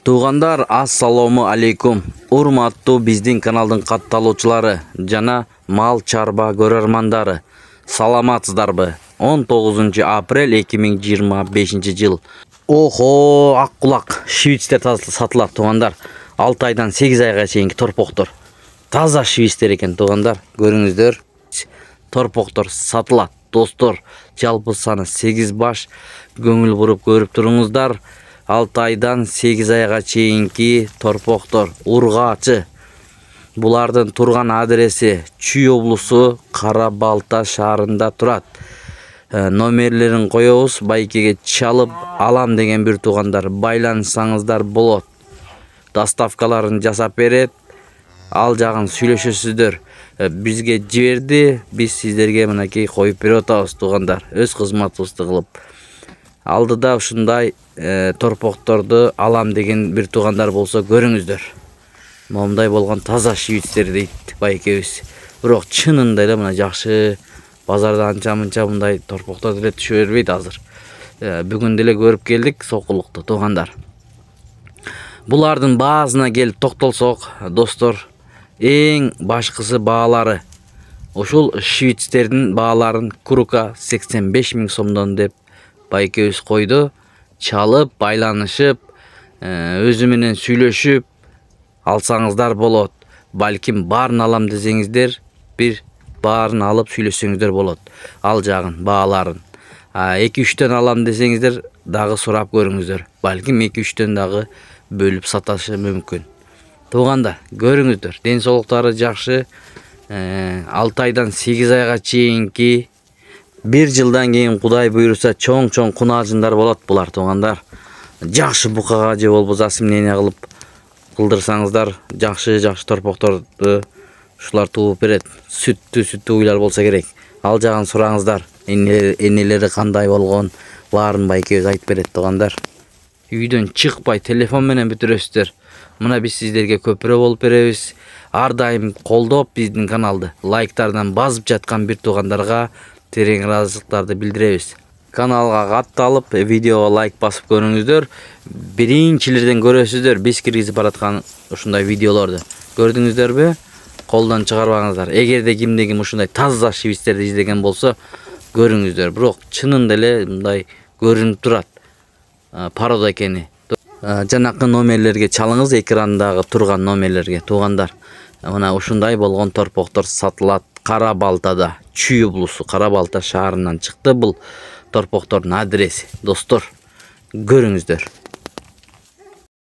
Туугандар, ассаламу алейкум. Урматтуу биздин каналдын катталуучулары жана мал чарба көрөрмандары. Саламатсыздарбы? 19 апрель 2025 жыл. Охо, аккулак швицтер сатылат туугандар. 6 айдан 8 айга чейинки торпоктор. Таза швицтер экен туугандар. Көрүңүздөр. Торпоктор сатылат. Достор, жалпы саны 8 баш. Көңүл буруп көрүп туруңуздар. 6 айдан 8 айга чейинки торпоктор, ургачы. Булардын турган адреси Чүй облусу Кара Балта шаарында турат. Номерлерин коебуз, байкеге чалып алам деген бир туугандар байланышсаңыздар болот. Доставкаларын жасап берет. Ал жагын сүйлөшөсүздөр. Бизге жиберди, биз сиздерге мынакей коюп берип атабыз туугандар. Өз кызматыбызды кылып. Алдыда ушундай торпокторду алам деген бир туугандар болсо көрүңүздөр. Момундай болгон таза швицтер дейт байкебиз. Бирок чынында эле мына жакшы базарда анча-мынча мындай торпоктор деле түшө бербейт азыр. Бүгүн деле көрүп келдик сокулукту туугандар. Булардын баасына келип токтолсок, достор, эң башкысы баалары. Ушул швицтердин бааларын курука 85 000 сомдон деп байкебиз койду. Чалып, байланышып, өзү менен сүйлөшүп алсаңыздар болот. Балким баарын алам десеңиздер, бир баарын алып сүйлөшсөңүздөр болот. Ал жагын, бааларын. 2-3төн алам десеңиздер, дагы сурап көрүңүздөр. Балким 2-3төн дагы бөлүп саташы мүмкүн. Туугандар, көрүңүздөр. Ден соолуктары жакшы. 6 айдан 8 айга чейинки 1 жылдан кийин Кудай буйруса чоң кунаажындар болот булар туугандар. Жакшы букага же болбосо эмне кылып кылдырсаңыздар, жакшы торпокторду ушулар тууп берет. Сүттүү уйлар болсо керек. Ал жагын сураңыздар. Энелери кандай болгон, баарын байкебиз айтып берет туугандар. Үйдөн чыкпай телефон менен бүтүрөсүздөр. Мына биз сиздерге көпүрө болуп беребиз. Ар дайым колдоп биздин каналды лайктардан басып жаткан бир туугандарга терең ыраазычылыктарды билдиребиз. Каналга катталып, видеого лайк басып көрүңүздөр. Биринчилерден көрөсүздөр биз киргизип бараткан ушундай видеолорду. Көрдүңүздөрбү? Колдон чыгарбаңыздар. Эгерде кимде-ким ушундай таза швицтерди издеген болсо, көрүңүздөр. Бирок чынында эле мындай көрүнүп турат. Парода экени. Жанакы номерлерге чалыңыз, экрандагы турган номерлерге туугандар. Мына ушундай болгон торпоктор сатылат. Кара Балтада, Чүй облусу Кара Балта шаарынан чыкты бул торпоктордун адреси. Достор, көрүңүздөр.